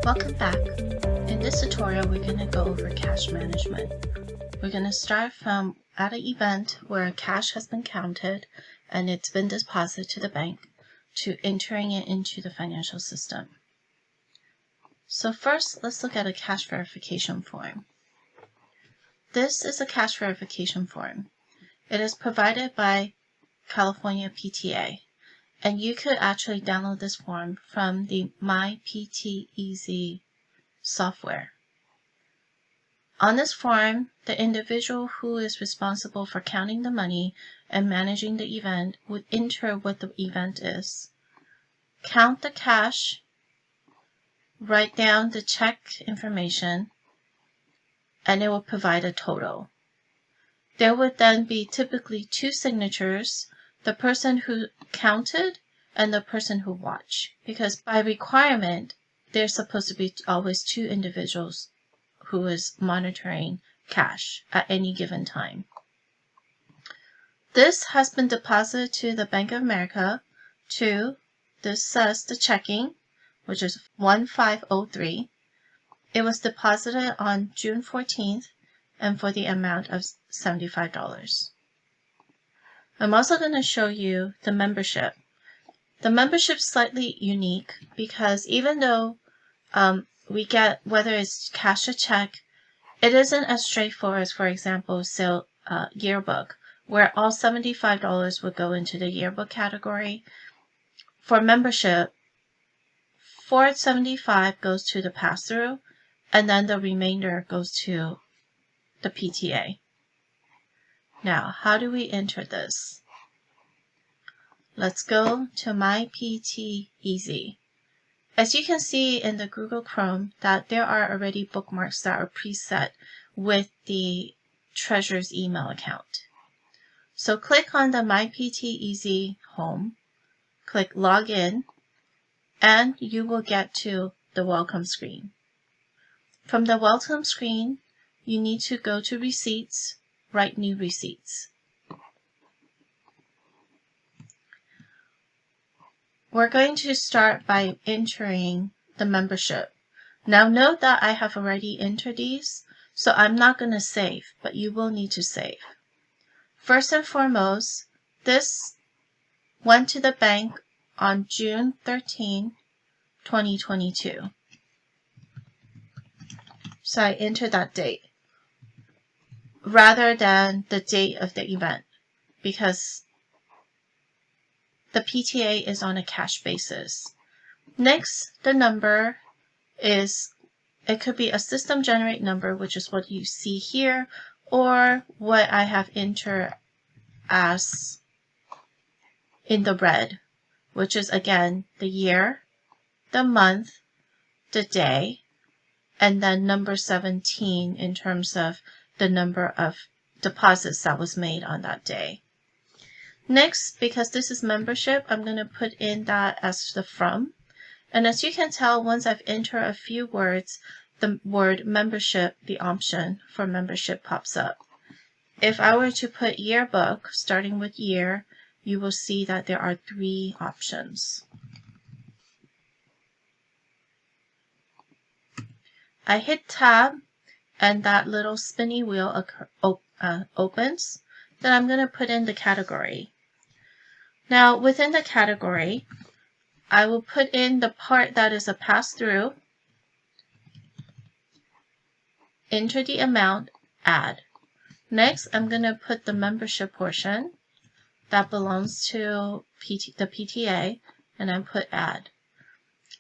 Welcome back. In this tutorial, we're going to go over cash management. We're going to start from at an event where cash has been counted and it's been deposited to the bank to entering it into the financial system. So first, let's look at a cash verification form. This is a cash verification form. It is provided by California PTA, and you could actually download this form from the MyPTEZ software. On this form, the individual who is responsible for counting the money and managing the event would enter what the event is, count the cash, write down the check information, and it will provide a total. There would then be typically two signatures, the person who counted and the person who watched, because by requirement, there's supposed to be always two individuals who is monitoring cash at any given time. This has been deposited to the Bank of America to, this says the checking, which is 1503. It was deposited on June 14th and for the amount of $75. I'm also going to show you the membership. The membership is slightly unique because even though we get whether it's cash or check, it isn't as straightforward as, for example, yearbook, where all $75 would go into the yearbook category. For membership, $475 goes to the pass-through, and then the remainder goes to the PTA. Now, how do we enter this? Let's go to MyPTEZ. As you can see in the Google Chrome that there are already bookmarks that are preset with the Treasurer's email account. So click on the MyPTEZ home, click Login, and you will get to the welcome screen. From the welcome screen, you need to go to Receipts, write New Receipts. We're going to start by entering the membership. Now note that I have already entered these, so I'm not going to save, but you will need to save. First and foremost, this went to the bank on June 13, 2022. So I entered that date rather than the date of the event because the PTA is on a cash basis. Next, the number is, it could be a system generate number, which is what you see here, or what I have entered as in the red, which is again the year, the month, the day, and then number 17 in terms of the number of deposits that was made on that day. Next, because this is membership, I'm going to put in that as the from. And as you can tell, once I've entered a few words, the word membership, the option for membership pops up. If I were to put yearbook, starting with year, you will see that there are three options. I hit tab and that little spinny wheel opens. Then I'm going to put in the category. Now within the category, I will put in the part that is a pass-through, enter the amount, add. Next, I'm going to put the membership portion that belongs to the PTA, and I put add.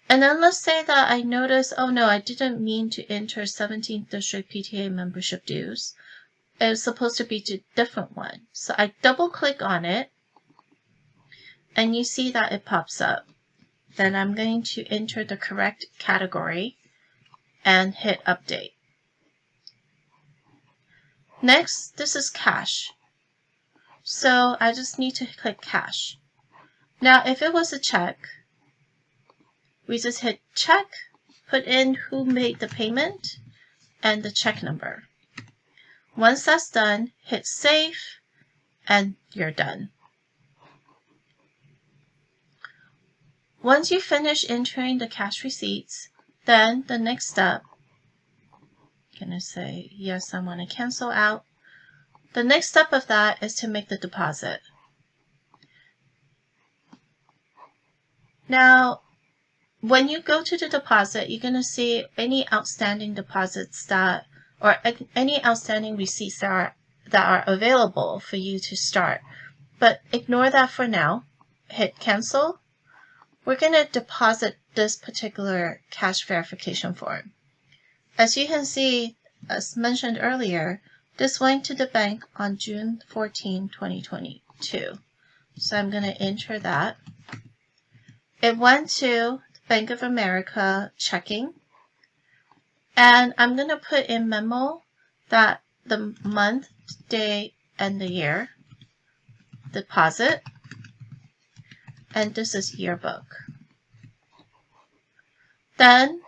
And then let's say that I notice, oh no, I didn't mean to enter 17th District PTA membership dues. It was supposed to be a different one. So I double click on it, and you see that it pops up. Then I'm going to enter the correct category and hit update. Next, this is cash. So I just need to click cash. Now, if it was a check, we just hit check, put in who made the payment and the check number. Once that's done, hit save and you're done. Once you finish entering the cash receipts, Then the next step, I'm going to say, yes, I want to cancel out. The next step of that is to make the deposit. Now, when you go to the deposit, you're going to see any outstanding deposits that, or any outstanding receipts that are available for you to start. But ignore that for now. Hit cancel. We're going to deposit this particular cash verification form. As you can see, as mentioned earlier, this went to the bank on June 14, 2022. So I'm going to enter that. It went to Bank of America checking. And I'm going to put in memo that the month, day, and the year, deposit, and this is yearbook. Then,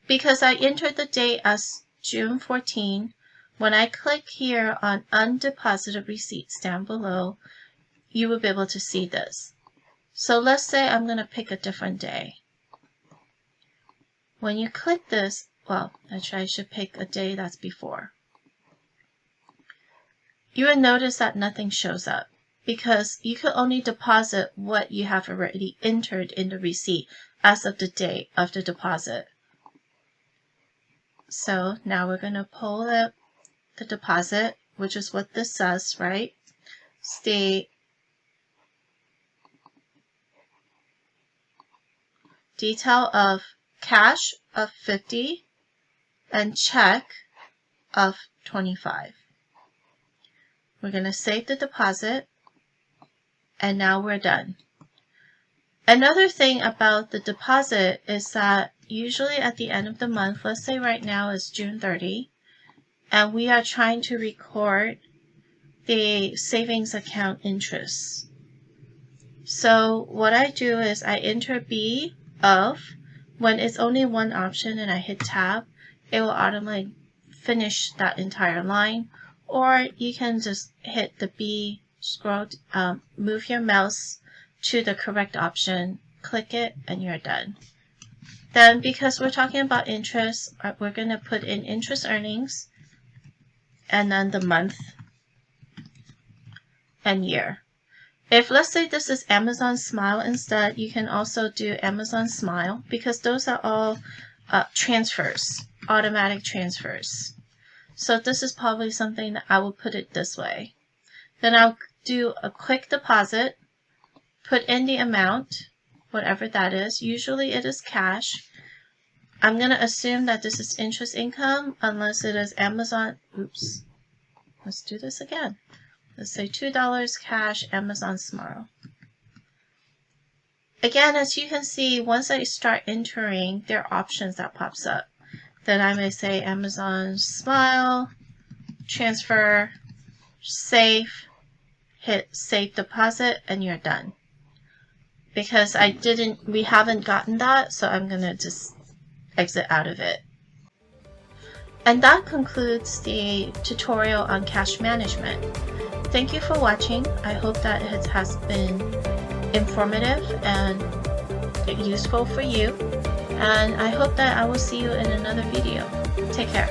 because I entered the date as June 14, when I click here on undeposited receipts down below, you will be able to see this. So let's say I'm going to pick a different day. When you click this, well, actually I should pick a day that's before. You will notice that nothing shows up because you can only deposit what you have already entered in the receipt as of the date of the deposit. So now we're going to pull up the deposit, which is what this says, right? State detail of cash of 50 and check of 25. We're going to save the deposit, and now we're done. Another thing about the deposit is that usually at the end of the month, let's say right now is June 30, and we are trying to record the savings account interest. So what I do is I enter B of, when it's only one option and I hit tab, it will automatically finish that entire line. Or you can just hit the B, scroll, move your mouse to the correct option, click it, and you're done. Then because we're talking about interest, we're going to put in interest earnings and then the month and year. If let's say this is Amazon Smile instead, you can also do Amazon Smile because those are all transfers, automatic transfers. So this is probably something that I will put it this way. Then I'll do a quick deposit, put in the amount, whatever that is. Usually it is cash. I'm going to assume that this is interest income unless it is Amazon. Oops. Let's do this again. Let's say $2 cash, Amazon Smile. Again, as you can see, once I start entering, there are options that pops up. Then I may say Amazon Smile, transfer, save, hit save deposit, and you're done. Because we haven't gotten that, so I'm gonna just exit out of it. And that concludes the tutorial on cash management. Thank you for watching. I hope that it has been informative and useful for you. And I hope that I will see you in another video. Take care.